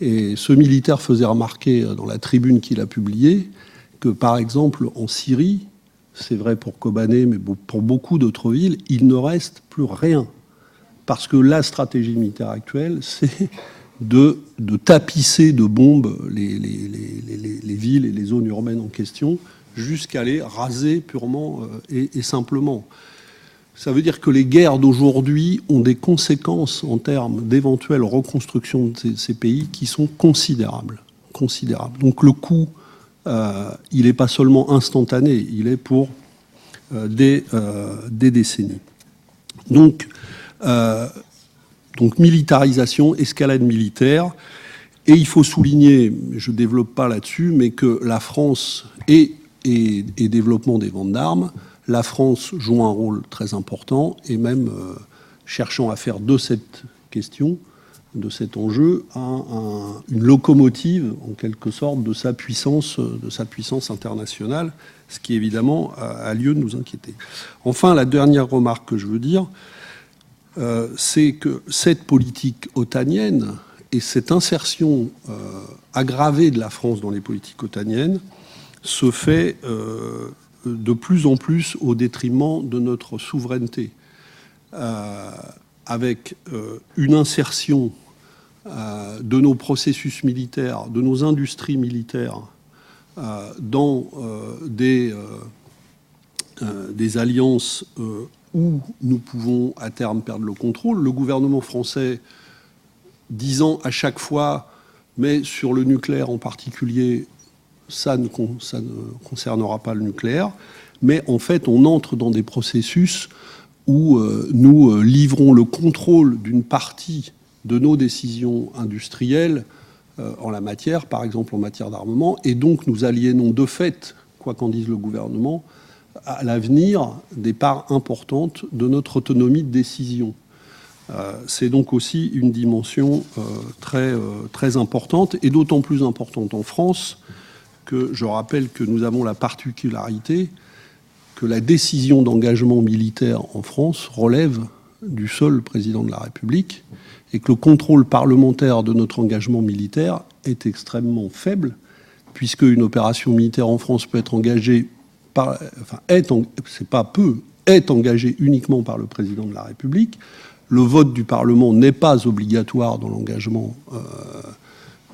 Et ce militaire faisait remarquer dans la tribune qu'il a publiée que, par exemple, en Syrie, c'est vrai pour Kobané, mais pour beaucoup d'autres villes, il ne reste plus rien. Parce que la stratégie militaire actuelle, c'est de tapisser de bombes les villes et les zones urbaines en question, jusqu'à les raser purement et simplement. Ça veut dire que les guerres d'aujourd'hui ont des conséquences en termes d'éventuelle reconstruction de ces pays qui sont considérables. Donc le coût, il n'est pas seulement instantané, il est pour des décennies. Donc militarisation, escalade militaire, et il faut souligner, je ne développe pas là-dessus, mais que la France et développement des ventes d'armes, la France joue un rôle très important, et même cherchant à faire de cette question, de cet enjeu, une locomotive, en quelque sorte, de sa puissance internationale, ce qui évidemment a lieu de nous inquiéter. Enfin, la dernière remarque que je veux dire, c'est que cette politique otanienne et cette insertion aggravée de la France dans les politiques otaniennes se fait de plus en plus au détriment de notre souveraineté, avec une insertion de nos processus militaires, de nos industries militaires dans des alliances où nous pouvons à terme perdre le contrôle. Le gouvernement français disant à chaque fois, mais sur le nucléaire en particulier, ça ne concernera pas le nucléaire, mais en fait on entre dans des processus où nous livrons le contrôle d'une partie de nos décisions industrielles en la matière, par exemple en matière d'armement, et donc nous aliénons de fait, quoi qu'en dise le gouvernement, à l'avenir des parts importantes de notre autonomie de décision. C'est donc aussi une dimension très importante, et d'autant plus importante en France que je rappelle que nous avons la particularité que la décision d'engagement militaire en France relève du seul président de la République et que le contrôle parlementaire de notre engagement militaire est extrêmement faible, puisque une opération militaire en France peut être engagée est engagée uniquement par le président de la République. Le vote du Parlement n'est pas obligatoire dans l'engagement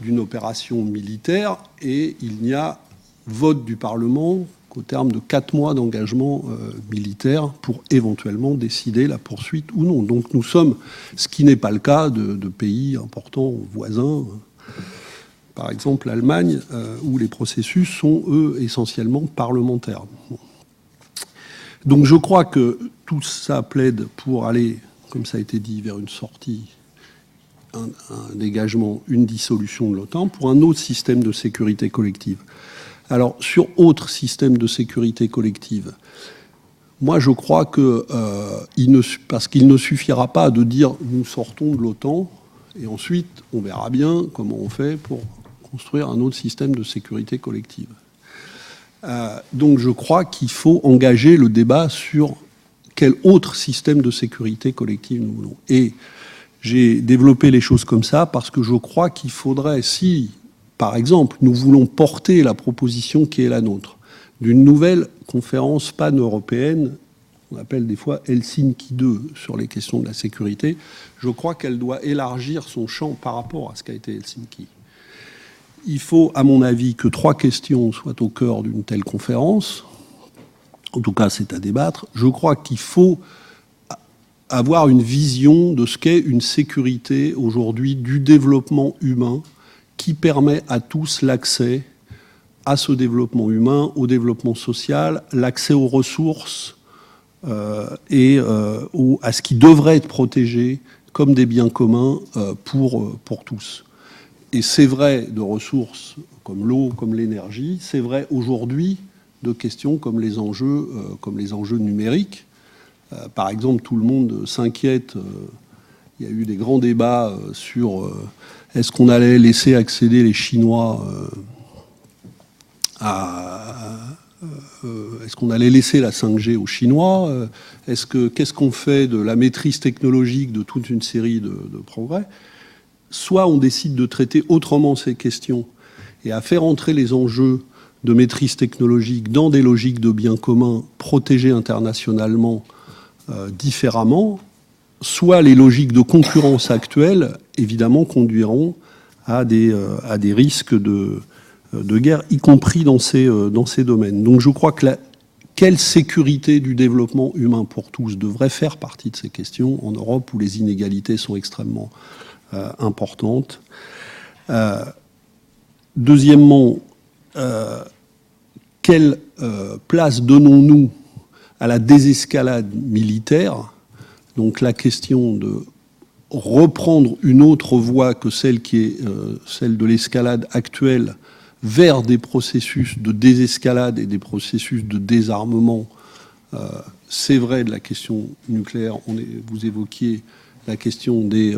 d'une opération militaire, et il n'y a vote du Parlement qu'au terme de 4 mois d'engagement militaire pour éventuellement décider la poursuite ou non. Donc nous sommes, ce qui n'est pas le cas de pays importants voisins, par exemple l'Allemagne, où les processus sont, eux, essentiellement parlementaires. Donc je crois que tout ça plaide pour aller, comme ça a été dit, vers une sortie, un dégagement, une dissolution de l'OTAN, pour un autre système de sécurité collective. Alors, sur autre système de sécurité collective, moi je crois que, parce qu'il ne suffira pas de dire nous sortons de l'OTAN, et ensuite on verra bien comment on fait pour construire un autre système de sécurité collective. Donc je crois qu'il faut engager le débat sur quel autre système de sécurité collective nous voulons. Et j'ai développé les choses comme ça parce que je crois qu'il faudrait, si, par exemple, nous voulons porter la proposition qui est la nôtre, d'une nouvelle conférence pan-européenne, on appelle des fois Helsinki 2 sur les questions de la sécurité, je crois qu'elle doit élargir son champ par rapport à ce qu'a été Helsinki. Il faut, à mon avis, que 3 questions soient au cœur d'une telle conférence. En tout cas, c'est à débattre. Je crois qu'il faut avoir une vision de ce qu'est une sécurité aujourd'hui du développement humain qui permet à tous l'accès à ce développement humain, au développement social, l'accès aux ressources et à ce qui devrait être protégé comme des biens communs pour tous. Et c'est vrai de ressources comme l'eau, comme l'énergie, c'est vrai aujourd'hui de questions comme les enjeux numériques. Par exemple, tout le monde s'inquiète, il y a eu des grands débats sur est-ce qu'on allait laisser accéder les Chinois est-ce qu'on allait laisser la 5G aux Chinois, qu'est-ce qu'on fait de la maîtrise technologique de toute une série de progrès. Soit on décide de traiter autrement ces questions et à faire entrer les enjeux de maîtrise technologique dans des logiques de biens communs protégés internationalement différemment, soit les logiques de concurrence actuelles, évidemment, conduiront à des risques de guerre, y compris dans ces domaines. Donc je crois que quelle sécurité du développement humain pour tous devrait faire partie de ces questions en Europe où les inégalités sont extrêmement importante. Deuxièmement, quelle place donnons-nous à la désescalade militaire? Donc la question de reprendre une autre voie que celle qui est celle de l'escalade actuelle vers des processus de désescalade et des processus de désarmement. C'est vrai de la question nucléaire, vous évoquiez la question des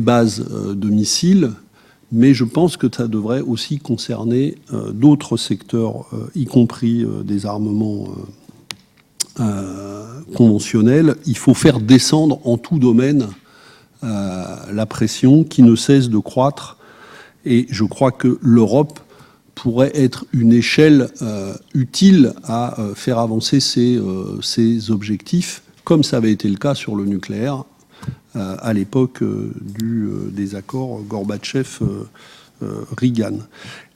bases de missiles, mais je pense que ça devrait aussi concerner d'autres secteurs, y compris des armements conventionnels. Il faut faire descendre en tout domaine la pression qui ne cesse de croître, et je crois que l'Europe pourrait être une échelle utile à faire avancer ces objectifs, comme ça avait été le cas sur le nucléaire, à l'époque des accords Gorbatchev-Reagan.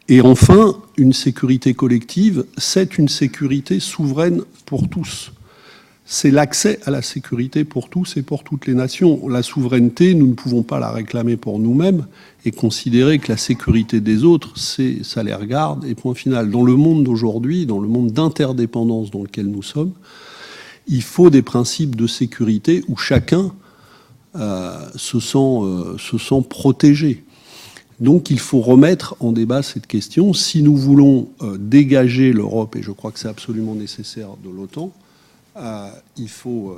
Et enfin, une sécurité collective, c'est une sécurité souveraine pour tous. C'est l'accès à la sécurité pour tous et pour toutes les nations. La souveraineté, nous ne pouvons pas la réclamer pour nous-mêmes et considérer que la sécurité des autres, ça les regarde, et point final. Dans le monde d'aujourd'hui, dans le monde d'interdépendance dans lequel nous sommes, il faut des principes de sécurité où chacun se sent protégé. Donc il faut remettre en débat cette question. Si nous voulons dégager l'Europe, et je crois que c'est absolument nécessaire de l'OTAN, il faut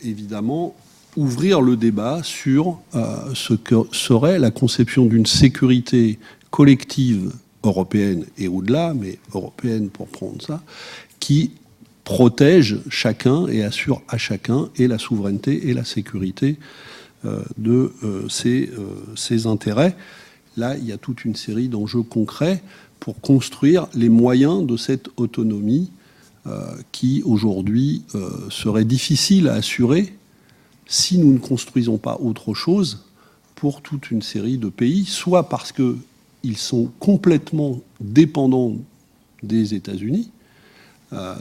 évidemment ouvrir le débat sur ce que serait la conception d'une sécurité collective européenne et au-delà, mais européenne pour prendre ça, qui protège chacun et assure à chacun et la souveraineté et la sécurité de ses intérêts. Là, il y a toute une série d'enjeux concrets pour construire les moyens de cette autonomie qui, aujourd'hui, serait difficile à assurer si nous ne construisons pas autre chose pour toute une série de pays, soit parce qu'ils sont complètement dépendants des États-Unis,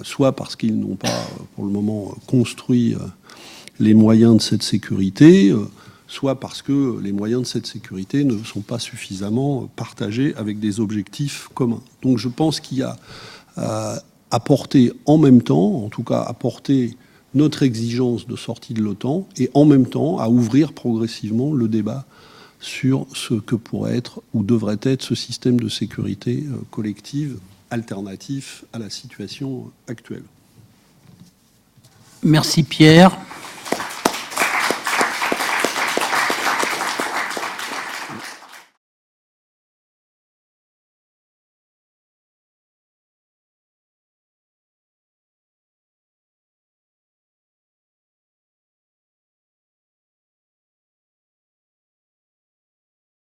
soit parce qu'ils n'ont pas, pour le moment, construit les moyens de cette sécurité, soit parce que les moyens de cette sécurité ne sont pas suffisamment partagés avec des objectifs communs. Donc je pense qu'il y a à porter en même temps, en tout cas à porter notre exigence de sortie de l'OTAN, et en même temps à ouvrir progressivement le débat sur ce que pourrait être ou devrait être ce système de sécurité collective alternatif à la situation actuelle. Merci Pierre.